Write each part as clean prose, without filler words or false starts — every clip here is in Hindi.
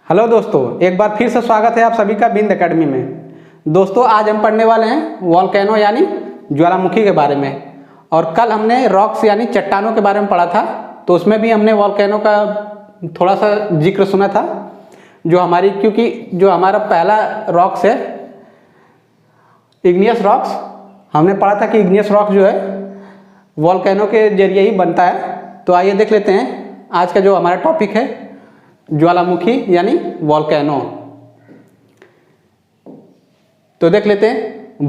हेलो दोस्तों, एक बार फिर से स्वागत है आप सभी का बिंद एकेडमी में। दोस्तों, आज हम पढ़ने वाले हैं वॉल्केनो यानी ज्वालामुखी के बारे में। और कल हमने रॉक्स यानी चट्टानों के बारे में पढ़ा था, तो उसमें भी हमने वॉल्केनो का थोड़ा सा जिक्र सुना था। क्योंकि जो हमारा पहला रॉक्स है इग्नियस रॉक्स, हमने पढ़ा था कि इग्नियस रॉक जो है वॉल्केनो के जरिए ही बनता है। तो आइए देख लेते हैं आज का जो हमारा टॉपिक है, ज्वालामुखी यानी वॉल्केनो। तो देख लेते हैं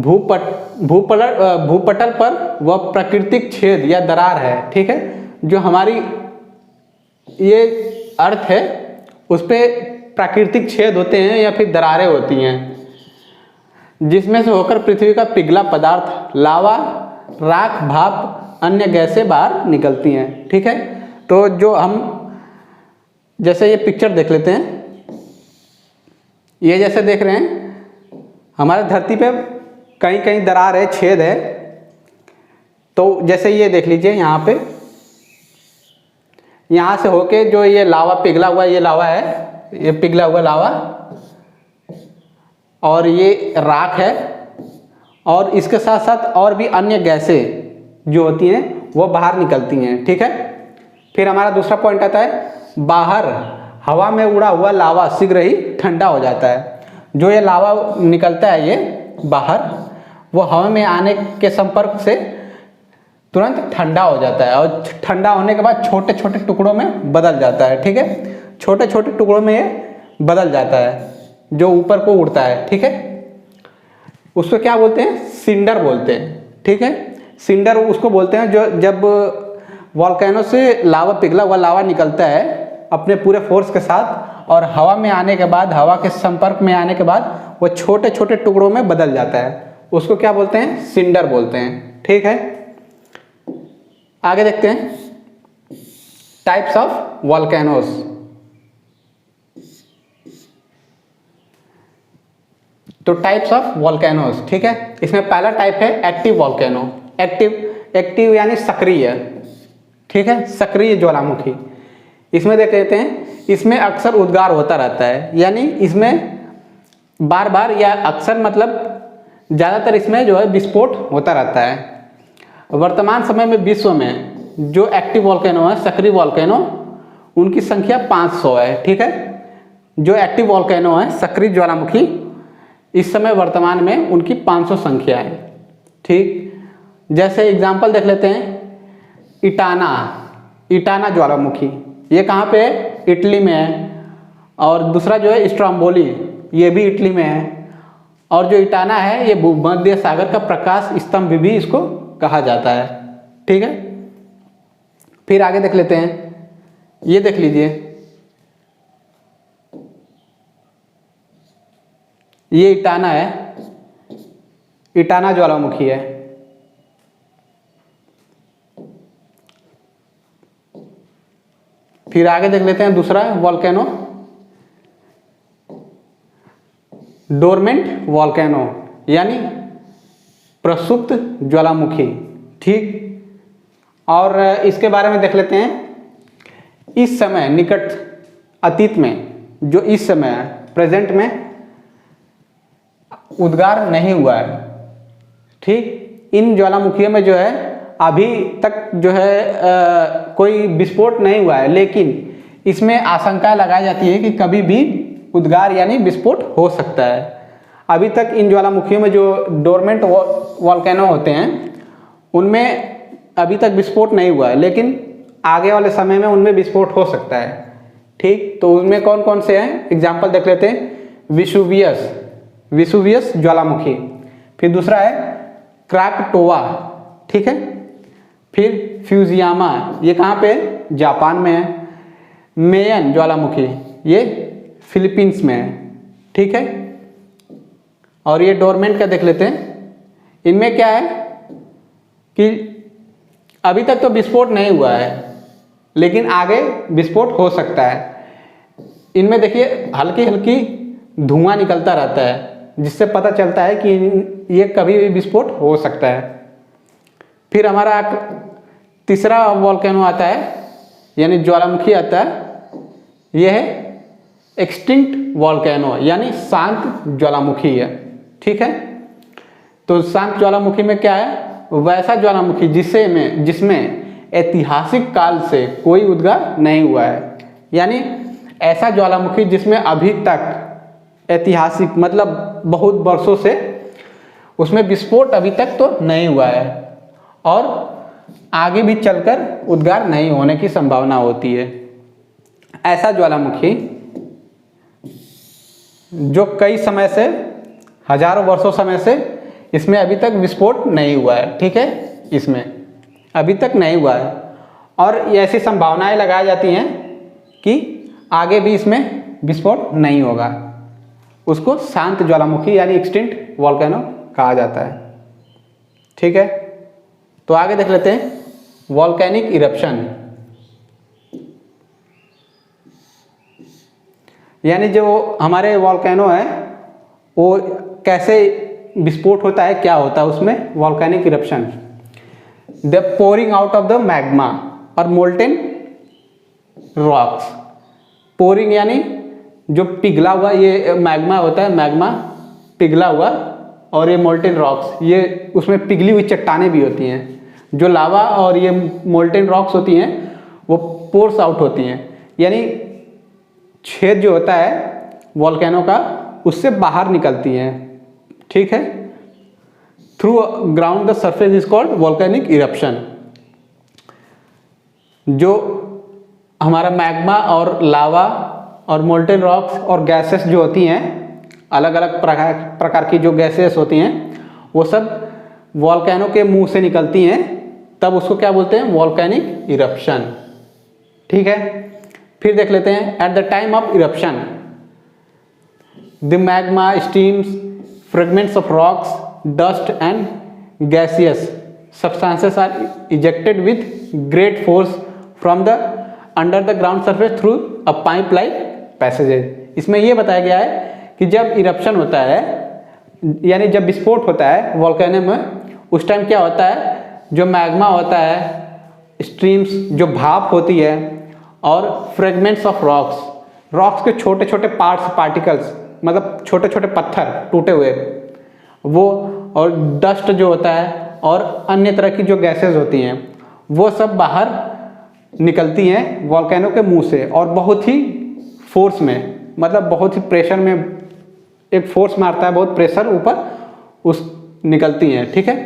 भूपटल पर वह प्राकृतिक छेद या दरार है, ठीक है। जो हमारी ये अर्थ है उस पे प्राकृतिक छेद होते हैं या फिर दरारें होती हैं, जिसमें से होकर पृथ्वी का पिघला पदार्थ, लावा, राख, भाप, अन्य गैसें बाहर निकलती हैं, ठीक है। तो जो हम जैसे ये पिक्चर देख लेते हैं, ये जैसे देख रहे हैं हमारे धरती पे कहीं कहीं दरार है, छेद है। तो जैसे ये देख लीजिए, यहाँ पे यहाँ से होके जो ये लावा पिघला हुआ, ये लावा है, ये पिघला हुआ लावा, और ये राख है, और इसके साथ साथ और भी अन्य गैसें जो होती हैं वो बाहर निकलती हैं, ठीक है। फिर हमारा दूसरा पॉइंट आता है, बाहर हवा में उड़ा हुआ लावा शीघ्र ही ठंडा हो जाता है। जो ये लावा निकलता है ये बाहर, वो हवा में आने के संपर्क से तुरंत ठंडा हो जाता है, और ठंडा होने के बाद छोटे छोटे टुकड़ों में बदल जाता है, ठीक है। छोटे छोटे टुकड़ों में ये बदल जाता है जो ऊपर को उड़ता है, ठीक है। उसको क्या बोलते हैं? सिंडर बोलते हैं, ठीक है। सिंडर उसको बोलते हैं जो जब वॉल्केनो से लावा, पिघला हुआ लावा निकलता है अपने पूरे फोर्स के साथ, और हवा में आने के बाद, हवा के संपर्क में आने के बाद वो छोटे छोटे टुकड़ों में बदल जाता है, उसको क्या बोलते हैं? सिंडर बोलते हैं, ठीक है। आगे देखते हैं टाइप्स ऑफ वॉल्केनोस। तो टाइप्स ऑफ वॉल्केनोस, ठीक है। इसमें पहला टाइप है एक्टिव वॉल्केनो। एक्टिव यानी सक्रिय, ठीक है, सक्रिय ज्वालामुखी। इसमें देख लेते हैं, इसमें अक्सर उद्गार होता रहता है, यानी इसमें बार बार या अक्सर मतलब ज़्यादातर इसमें जो है विस्फोट होता रहता है। वर्तमान समय में विश्व में जो एक्टिव वॉल्केनो है, सक्रिय वॉल्केनो, उनकी संख्या 500 है, ठीक है। जो एक्टिव वॉल्केनो है, सक्रिय ज्वालामुखी, इस समय वर्तमान में उनकी 500 संख्या है, ठीक। जैसे एग्जाम्पल देख लेते हैं, इटाना ज्वालामुखी, ये कहाँ पे है? इटली में है। और दूसरा जो है स्ट्रोम्बोली, ये भी इटली में है। और जो इटाना है ये भूमध्य सागर का प्रकाश स्तंभ भी इसको कहा जाता है, ठीक है। फिर आगे देख लेते हैं, ये देख लीजिए, ये इटाना है, इटाना ज्वालामुखी है। फिर आगे देख लेते हैं दूसरा वॉल्केनो, डोरमेंट वॉल्केनो यानी प्रसुप्त ज्वालामुखी, ठीक। और इसके बारे में देख लेते हैं, इस समय निकट अतीत में, जो इस समय प्रेजेंट में उद्गार नहीं हुआ है, ठीक। इन ज्वालामुखियों में जो है अभी तक जो है कोई विस्फोट नहीं हुआ है, लेकिन इसमें आशंका लगाई जाती है कि कभी भी उद्गार यानी विस्फोट हो सकता है। अभी तक इन ज्वालामुखियों में जो डोरमेंट वॉल्केनो होते हैं उनमें अभी तक विस्फोट नहीं हुआ है, लेकिन आगे वाले समय में उनमें विस्फोट हो सकता है, ठीक। तो उनमें कौन कौन से हैं? एग्जाम्पल देख लेते हैं, विसुवियस ज्वालामुखी। फिर दूसरा है क्राकटोआ, ठीक है। फिर फ्यूजियामा, ये कहाँ पे? जापान में है। मेयन ज्वालामुखी, ये फिलीपींस में है, ठीक है। और ये डोरमेंट का देख लेते हैं, इनमें क्या है कि अभी तक तो विस्फोट नहीं हुआ है, लेकिन आगे विस्फोट हो सकता है। इनमें देखिए हल्की हल्की धुआं निकलता रहता है, जिससे पता चलता है कि ये कभी भी विस्फोट हो सकता है। फिर हमारा तीसरा वॉल्केनो आता है, यानी ज्वालामुखी आता है, यह है एक्सटिंक्ट वॉल्केनो यानी शांत ज्वालामुखी है, ठीक है। तो शांत ज्वालामुखी में क्या है, वैसा ज्वालामुखी जिसमें ऐतिहासिक काल से कोई उद्गार नहीं हुआ है, यानी ऐसा ज्वालामुखी जिसमें अभी तक ऐतिहासिक मतलब बहुत वर्षों से उसमें विस्फोट अभी तक तो नहीं हुआ है और आगे भी चलकर उद्गार नहीं होने की संभावना होती है। ऐसा ज्वालामुखी जो कई समय से, हजारों वर्षों समय से इसमें अभी तक विस्फोट नहीं हुआ है, ठीक है, इसमें अभी तक नहीं हुआ है और ऐसी संभावनाएं लगाई जाती हैं कि आगे भी इसमें विस्फोट नहीं होगा। उसको शांत ज्वालामुखी यानी एक्सटिंक्ट वॉल्केनो कहा जाता है, ठीक है। तो आगे देख लेते हैं वॉल्केनिक इरप्शन, यानी जो हमारे वॉल्केनो है वो कैसे विस्फोट होता है, क्या होता है उसमें volcanic eruption. The pouring out of the magma और मोल्टेन रॉक्स। पोरिंग यानी जो पिघला हुआ ये मैग्मा होता है, मैग्मा पिघला हुआ, और ये मोल्टेन रॉक्स ये उसमें पिघली हुई चट्टानें भी होती हैं। जो लावा और ये मोल्टेन रॉक्स होती हैं वो पोर्स आउट होती हैं, यानी छेद जो होता है वॉल्केनो का उससे बाहर निकलती हैं, ठीक है। Through ground the surface is called volcanic eruption. जो हमारा मैग्मा और लावा और मोल्टेन रॉक्स और गैसेस जो होती हैं, अलग अलग प्रकार की जो गैसेस होती हैं वो सब वॉल्केनो के मुंह से निकलती हैं, तब उसको क्या बोलते हैं, वॉल्केनिक इरप्शन, ठीक है। फिर देख लेते हैं at the time of eruption the magma stems fragments of rocks, dust and gaseous substances are ejected with great force from the under the ground surface through a pipe like passages। इसमें यह बताया गया है कि जब इरप्शन होता है यानी जब विस्फोट होता है वॉल्केनो में, उस टाइम क्या होता है, जो मैग्मा होता है, स्ट्रीम्स जो भाप होती है, और फ्रेगमेंट्स ऑफ रॉक्स के छोटे छोटे पार्टिकल्स मतलब छोटे छोटे पत्थर टूटे हुए वो, और डस्ट जो होता है और अन्य तरह की जो गैसेस होती हैं वो सब बाहर निकलती हैं वॉल्केनो के मुंह से, और बहुत ही फोर्स में, मतलब बहुत ही प्रेशर में, एक फोर्स मारता है बहुत प्रेशर ऊपर उस निकलती हैं, ठीक है,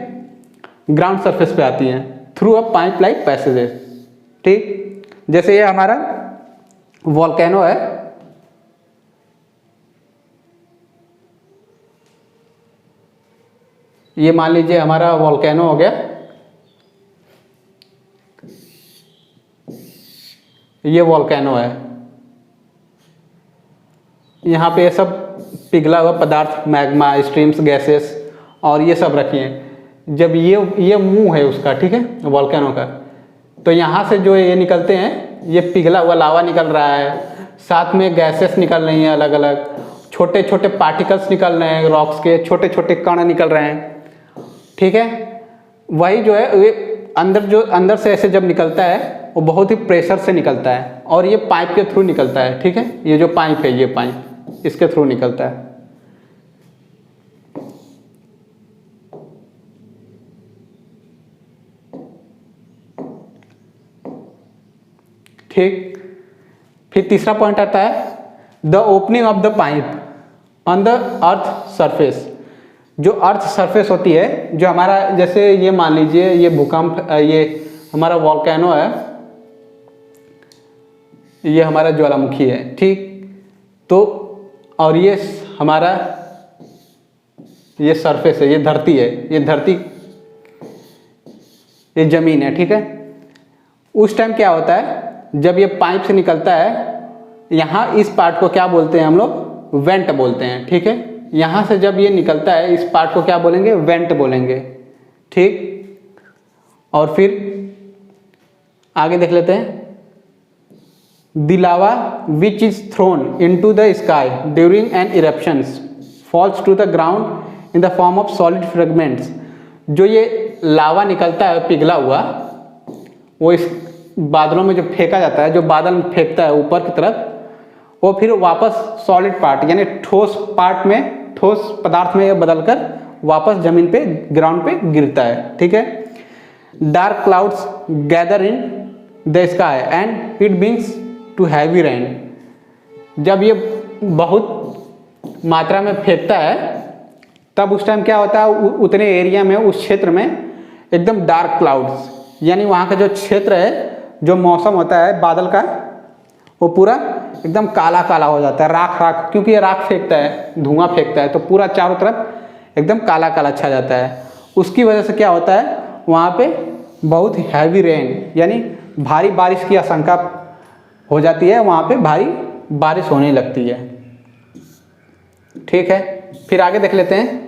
ग्राउंड सरफेस पे आती हैं through a pipe like passages, ठीक। जैसे ये हमारा वॉल्केनो है, ये मान लीजिए हमारा वॉल्केनो हो गया, ये वॉल्केनो है, यहाँ पे ये सब पिघला हुआ पदार्थ, मैग्मा, स्ट्रीम्स, गैसेस और ये सब रखी हैं। जब ये मुंह है उसका, ठीक है, वॉल्केनो का, तो यहाँ से जो ये निकलते हैं, ये पिघला हुआ लावा निकल रहा है, साथ में गैसेस निकल रही हैं, अलग अलग छोटे छोटे पार्टिकल्स निकल रहे हैं, रॉक्स के छोटे छोटे कण निकल रहे हैं, ठीक है। वही जो है ये अंदर से ऐसे जब निकलता है वो बहुत ही प्रेशर से निकलता है, और ये पाइप के थ्रू निकलता है, ठीक है। ये जो पाइप है, ये पाइप इसके थ्रू निकलता है, ठीक। फिर तीसरा पॉइंट आता है the opening of the pipe on the earth surface. जो अर्थ सरफेस होती है, जो हमारा, जैसे ये मान लीजिए ये भूकंप, ये हमारा वॉल्केनो है, ये हमारा ज्वालामुखी है, ठीक। तो और ये हमारा ये सरफेस है, ये धरती है, ये धरती, ये जमीन है, ठीक है। उस टाइम क्या होता है, जब ये पाइप से निकलता है, यहाँ इस पार्ट को क्या बोलते हैं हम लोग, वेंट बोलते हैं, ठीक है। यहाँ से जब ये निकलता है, इस पार्ट को क्या बोलेंगे, वेंट बोलेंगे, ठीक। और फिर आगे देख लेते हैं the lava which is thrown into the sky during an eruptions falls to the ground in the form of solid fragments. जो ये लावा निकलता है पिघला हुआ, वो इस बादलों में जो फेंका जाता है, जो बादल फेंकता है ऊपर की तरफ, वो फिर वापस सॉलिड पार्ट यानी ठोस पार्ट में, ठोस पदार्थ में बदलकर वापस जमीन पे, ग्राउंड पे गिरता है। ठीक है। Dark clouds gather in the sky and it begins to heavy rain. जब ये बहुत मात्रा में फेंकता है तब उस टाइम क्या होता है, उतने एरिया में, उस क्षेत्र में एकदम डार्क क्लाउड्स, यानी वहाँ का जो क्षेत्र है, जो मौसम होता है बादल का, वो पूरा एकदम काला काला हो जाता है, राख राख, क्योंकि ये राख फेंकता है, धुआं फेंकता है, तो पूरा चारों तरफ एकदम काला काला छा जाता है। उसकी वजह से क्या होता है, वहाँ पे बहुत हैवी रेन यानी भारी बारिश की आशंका हो जाती है, वहाँ पे भारी बारिश होने लगती है। ठीक है। फिर आगे देख लेते हैं।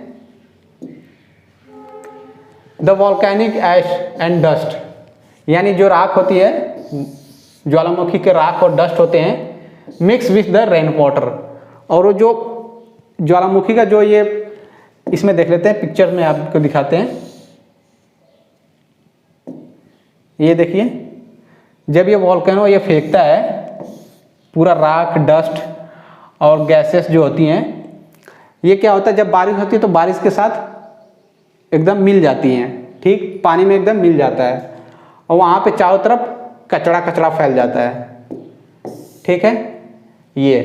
The volcanic ash and dust, यानी जो राख होती है, ज्वालामुखी के राख और डस्ट होते हैं, mix with the rain water. और वो जो ज्वालामुखी का जो ये, इसमें देख लेते हैं, पिक्चर में आपको दिखाते हैं। ये देखिए, जब ये वॉल्केनो ये फेंकता है पूरा राख, डस्ट और गैसेस जो होती हैं, ये क्या होता है, जब बारिश होती है तो बारिश के साथ एकदम मिल जाती हैं। ठीक, पानी में एकदम मिल जाता है और वहाँ पे चारों तरफ कचरा कचरा फैल जाता है। ठीक है। ये,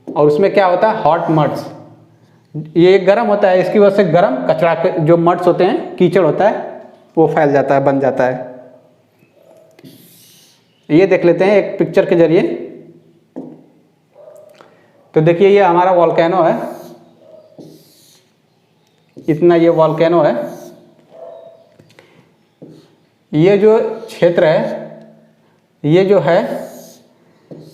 और उसमें क्या होता है, हॉट मड्स, ये गर्म होता है, इसकी वजह से गर्म कचरा जो मड्स होते हैं, कीचड़ होता है, वो फैल जाता है, बन जाता है। ये देख लेते हैं एक पिक्चर के जरिए। तो देखिए, ये हमारा वॉल्केनो है, इतना ये वॉल्केनो है। ये जो क्षेत्र है, ये जो है,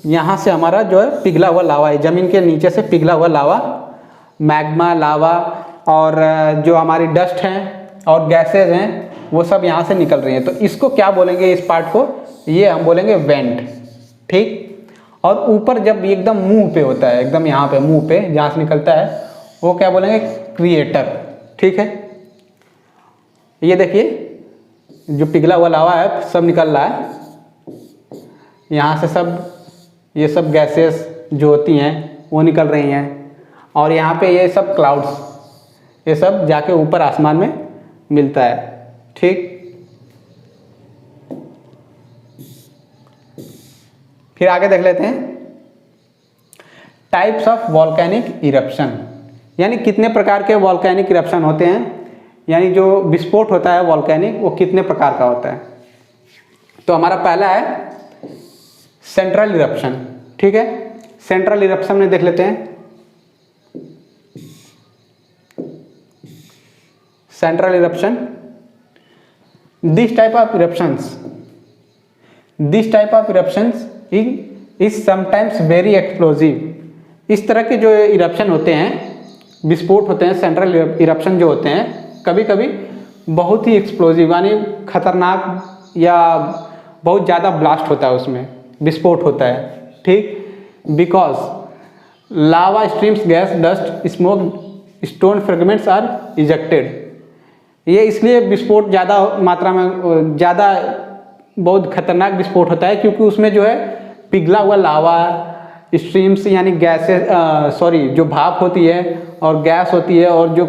यहाँ से हमारा जो है पिघला हुआ लावा है, ज़मीन के नीचे से पिघला हुआ लावा, मैग्मा, लावा और जो हमारी डस्ट हैं और गैसेज हैं, वो सब यहाँ से निकल रही हैं। तो इसको क्या बोलेंगे, इस पार्ट को, ये हम बोलेंगे वेंट। ठीक। और ऊपर जब एकदम मुंह पे होता है, एकदम यहाँ पे मुंह पे जहाँ से निकलता है, वो क्या बोलेंगे, क्रिएटर। ठीक है। ये देखिए, जो पिघला हुआ लावा है सब निकल रहा है यहाँ से, सब ये सब गैसेस जो होती हैं वो निकल रही हैं, और यहाँ पे ये सब क्लाउड्स, ये सब जाके ऊपर आसमान में मिलता है। ठीक। फिर आगे देख लेते हैं टाइप्स ऑफ वॉल्केनिक इरप्शन, यानी कितने प्रकार के वॉल्केनिक इरप्शन होते हैं, यानी जो विस्फोट होता है वॉल्केनिक, वो कितने प्रकार का होता है। तो हमारा पहला है सेंट्रल इरप्शन। ठीक है। सेंट्रल इरप्शन में देख लेते हैं। Central eruption, this type of eruptions is sometimes very explosive. इस तरह के जो इरप्शन होते हैं, विस्फोट होते हैं, सेंट्रल इरप्शन जो होते हैं, कभी कभी बहुत ही एक्सप्लोजिव यानी खतरनाक या बहुत ज़्यादा ब्लास्ट होता है, उसमें विस्फोट होता है। ठीक। Because lava streams, gas, dust, smoke, stone fragments are ejected. ये इसलिए विस्फोट ज़्यादा मात्रा में, ज़्यादा बहुत खतरनाक विस्फोट होता है, क्योंकि उसमें जो है पिघला हुआ लावा, स्ट्रीम्स यानी गैसेस, जो भाप होती है और गैस होती है, और जो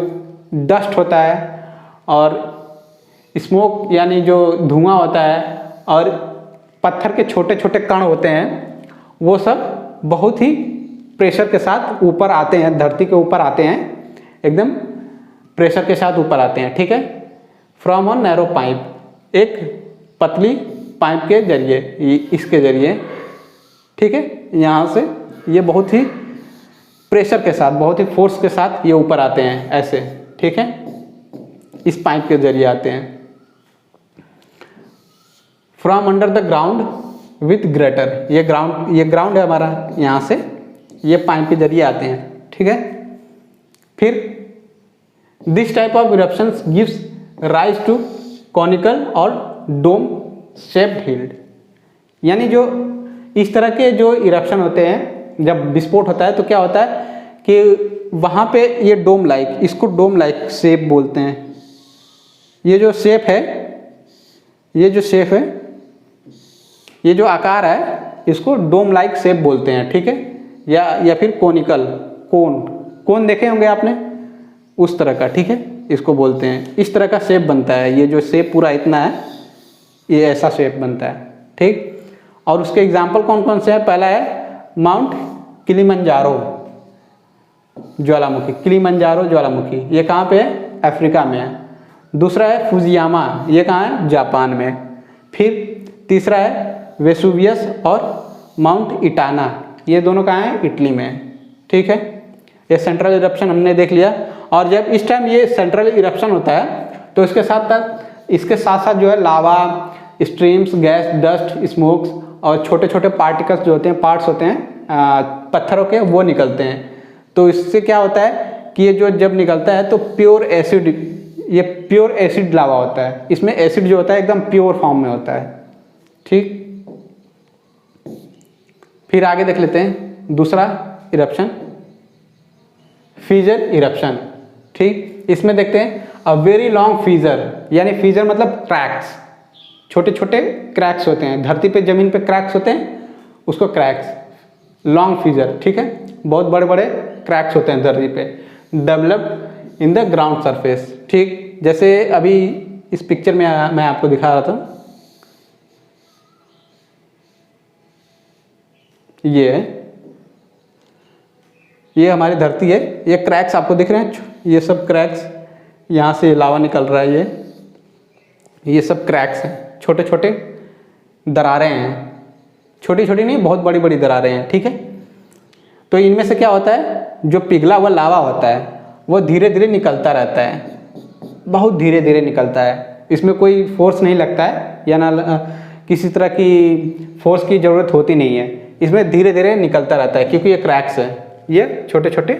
डस्ट होता है, और स्मोक यानी जो धुआं होता है, और पत्थर के छोटे छोटे कण होते हैं, वो सब बहुत ही प्रेशर के साथ ऊपर आते हैं, धरती के ऊपर आते हैं, एकदम प्रेशर के साथ ऊपर आते हैं। ठीक है। फ्रॉम ऑन नैरो पाइप, एक पतली पाइप के जरिए, इसके जरिए। ठीक है। यहाँ से ये बहुत ही प्रेशर के साथ, बहुत ही फोर्स के साथ ये ऊपर आते हैं, ऐसे। ठीक है। इस पाइप के जरिए आते हैं। From under the ground with greater, ये ग्राउंड है हमारा, यहाँ से ये पाइप के जरिए आते हैं। ठीक है। फिर this type of eruptions gives rise to conical और डोम शेप्ड हिल्ड, यानी जो इस तरह के जो इरप्शन होते हैं, जब विस्फोट होता है तो क्या होता है कि वहाँ पे ये डोम लाइक, इसको डोम लाइक शेप बोलते हैं। ये जो शेप है, ये जो आकार है, इसको डोम लाइक शेप बोलते हैं। ठीक है। या फिर कोनिकल, कोन देखे होंगे आपने, उस तरह का, ठीक है, इसको बोलते हैं। इस तरह का शेप बनता है, ये जो शेप पूरा इतना है, ये ऐसा शेप बनता है, ठीक। और उसके एग्जाम्पल कौन कौन से हैं? पहला है माउंट किलिमंजारो ज्वालामुखी, किलिमंजारो ज्वालामुखी, ये कहाँ पे है? अफ्रीका में है। दूसरा है फुजियामा, ये कहाँ है? जापान में। फिर तीसरा है वेसुवियस और माउंट इटाना, ये दोनों कहाँ हैं? इटली में, ठीक है। ये सेंट्रल इरप्शन हमने देख लिया। और जब इस टाइम ये सेंट्रल इरप्शन होता है तो इसके साथ साथ जो है लावा, स्ट्रीम्स, गैस, डस्ट, स्मोक्स और छोटे छोटे पार्टिकल्स जो होते हैं, पार्ट्स होते हैं पत्थरों के, वो निकलते हैं। तो इससे क्या होता है कि ये जो जब निकलता है तो प्योर एसिड, ये प्योर एसिड लावा होता है। इसमें एसिड जो होता है एकदम प्योर फॉर्म में होता है, ठीक। फिर आगे देख लेते हैं दूसरा इरप्शन, फीजर इरप्शन, ठीक। इसमें देखते हैं अ वेरी लॉन्ग फीजर, यानी फीजर मतलब क्रैक्स, छोटे छोटे क्रैक्स होते हैं धरती पे, जमीन पे क्रैक्स होते हैं, उसको क्रैक्स, लॉन्ग फीजर, ठीक है। बहुत बड़े बड़े क्रैक्स होते हैं धरती पे, developed in the ground surface, ठीक। जैसे अभी इस पिक्चर में मैं आपको दिखा रहा था, ये हमारी धरती है, ये क्रैक्स आपको दिख रहे हैं, ये सब क्रैक्स, यहाँ से लावा निकल रहा है, ये सब क्रैक्स हैं, छोटे छोटे दरारें हैं, छोटी छोटी नहीं, बहुत बड़ी बड़ी दरारें हैं, ठीक है। तो इनमें से क्या होता है, जो पिघला हुआ लावा होता है वो धीरे धीरे निकलता रहता है, बहुत धीरे धीरे निकलता है, इसमें कोई फोर्स नहीं लगता है, या ना किसी तरह की फोर्स की ज़रूरत होती नहीं है, इसमें धीरे धीरे निकलता रहता है, क्योंकि ये क्रैक्स है, ये छोटे छोटे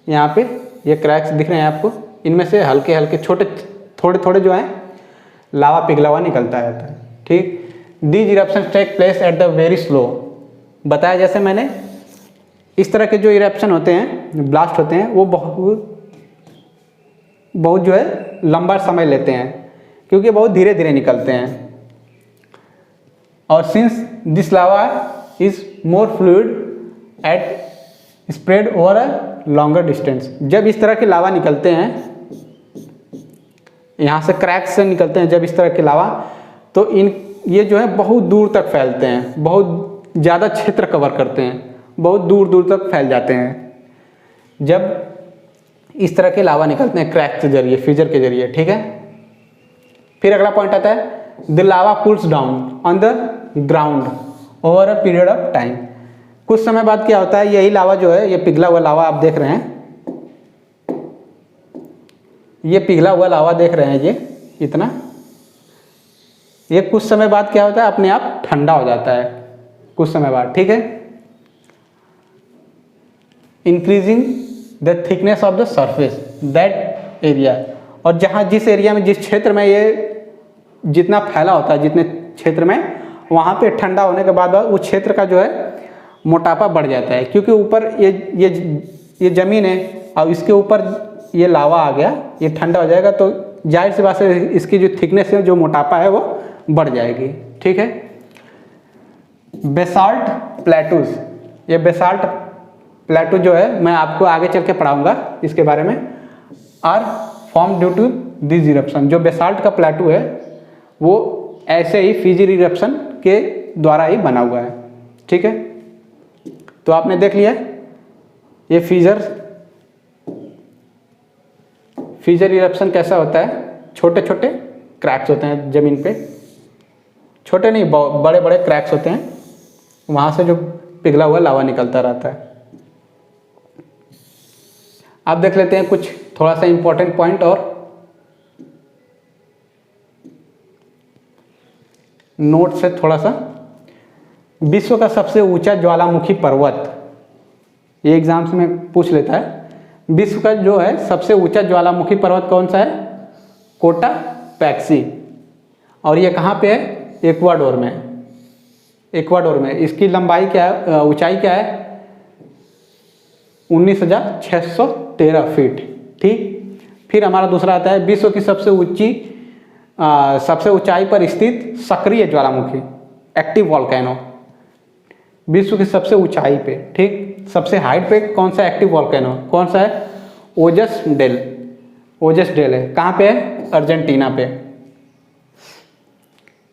यहाँ पे ये क्रैक्स दिख रहे हैं आपको, इनमें से हल्के हल्के छोटे थोड़े थोड़े जो हैं लावा पिघला हुआ निकलता रहता है, ठीक। These eruptions take place at the very slow, बताया जैसे मैंने, इस तरह के जो इरप्शन होते हैं, ब्लास्ट होते हैं, वो बहुत जो है लंबा समय लेते हैं, क्योंकि बहुत धीरे धीरे निकलते हैं। और since this lava is more fluid at spread over a longer distance, जब इस तरह के लावा निकलते हैं, यहाँ से क्रैक्स से निकलते हैं जब इस तरह के लावा, तो ये जो है बहुत दूर तक फैलते हैं, बहुत ज़्यादा क्षेत्र कवर करते हैं, बहुत दूर दूर तक फैल जाते हैं जब इस तरह के लावा निकलते हैं क्रैक के जरिए, फीजर के जरिए, ठीक है। फिर अगला पॉइंट आता है, the lava cools down on the ground over a period of time. कुछ समय बाद क्या होता है, यही लावा जो है, ये पिघला हुआ लावा आप देख रहे हैं, ये पिघला हुआ लावा देख रहे हैं, ये इतना, ये कुछ समय बाद क्या होता है, अपने आप ठंडा हो जाता है कुछ समय बाद, ठीक है। Increasing the thickness of the surface that area, और जहाँ जिस एरिया में, जिस क्षेत्र में ये जितना फैला होता है, जितने क्षेत्र में, वहाँ पे ठंडा होने के बाद उस क्षेत्र का जो है मोटापा बढ़ जाता है, क्योंकि ऊपर ये ज़मीन है और इसके ऊपर ये लावा आ गया, ये ठंडा हो जाएगा, तो जाहिर सी बात है इसकी जो थिकनेस है, जो मोटापा है, वो बढ़ जाएगी, ठीक है। बेसाल्ट प्लेटूज, ये बेसाल्ट प्लेटू जो है, मैं आपको आगे चल के पढ़ाऊँगा इसके बारे में, are form due to this eruption. जो बेसाल्ट का प्लेटू है वो ऐसे ही फीजर इरप्शन के द्वारा ही बना हुआ है, ठीक है। तो आपने देख लिया ये फीजर इरप्शन कैसा होता है, छोटे छोटे क्रैक्स होते हैं ज़मीन पे, छोटे नहीं, बड़े बड़े क्रैक्स होते हैं, वहाँ से जो पिघला हुआ लावा निकलता रहता है। आप देख लेते हैं कुछ थोड़ा सा इम्पोर्टेंट पॉइंट और नोट से थोड़ा सा। विश्व का सबसे ऊंचा ज्वालामुखी पर्वत, ये एग्जाम्स में पूछ लेता है, विश्व का जो है सबसे ऊंचा ज्वालामुखी पर्वत कौन सा है, कोटापैक्सी, और ये कहाँ पे है, इक्वाडोर में। इक्वाडोर में इसकी लंबाई क्या है, ऊंचाई क्या है, 19,613 फीट, ठीक। फिर हमारा दूसरा आता है, विश्व की सबसे ऊंचाई पर स्थित सक्रिय ज्वालामुखी, एक्टिव वॉल्केनो, विश्व की सबसे ऊंचाई पे, ठीक। सबसे हाइट पे कौन सा एक्टिव वॉल्केनो, कौन सा है? ओजस डेल, ओजस डेल है। कहाँ पे है? अर्जेंटीना पे।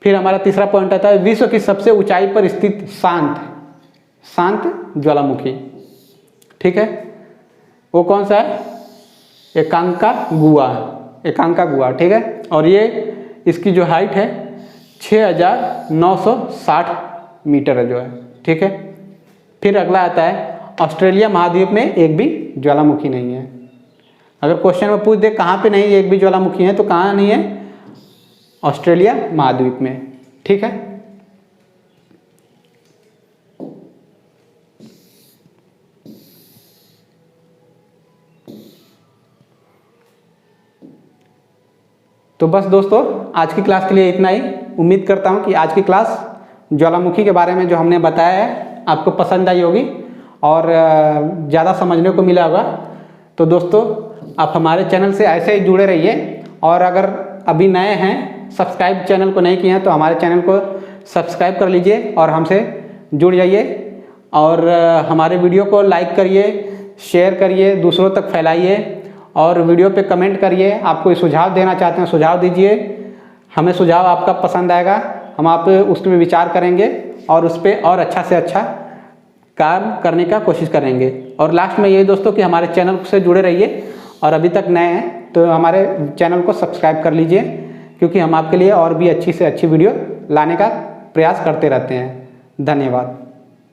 फिर हमारा तीसरा पॉइंट आता है विश्व की सबसे ऊंचाई पर स्थित शांत ज्वालामुखी। ठीक है, वो कौन सा है? एकांकागुआ। ठीक है, और ये इसकी जो हाइट है 6960 मीटर है जो है। ठीक है, फिर अगला आता है ऑस्ट्रेलिया महाद्वीप में एक भी ज्वालामुखी नहीं है। अगर क्वेश्चन में पूछ दे कहाँ पे नहीं एक भी ज्वालामुखी है, तो कहाँ नहीं है? ऑस्ट्रेलिया महाद्वीप में। ठीक है, तो बस दोस्तों आज की क्लास के लिए इतना ही। उम्मीद करता हूँ कि आज की क्लास ज्वालामुखी के बारे में जो हमने बताया है आपको पसंद आई होगी और ज़्यादा समझने को मिला होगा। तो दोस्तों आप हमारे चैनल से ऐसे ही जुड़े रहिए, और अगर अभी नए हैं, सब्सक्राइब चैनल को नहीं किए हैं, तो हमारे चैनल को सब्सक्राइब कर लीजिए और हमसे जुड़ जाइए। और हमारे वीडियो को लाइक करिए, शेयर करिए, दूसरों तक फैलाइए, और वीडियो पे कमेंट करिए। आप कोई सुझाव देना चाहते हैं सुझाव दीजिए, हमें सुझाव आपका पसंद आएगा, हम आप उस पर विचार करेंगे और उस पर और अच्छा से अच्छा काम करने का कोशिश करेंगे। और लास्ट में ये दोस्तों कि हमारे चैनल से जुड़े रहिए, और अभी तक नए हैं तो हमारे चैनल को सब्सक्राइब कर लीजिए, क्योंकि हम आपके लिए और भी अच्छी से अच्छी वीडियो लाने का प्रयास करते रहते हैं। धन्यवाद।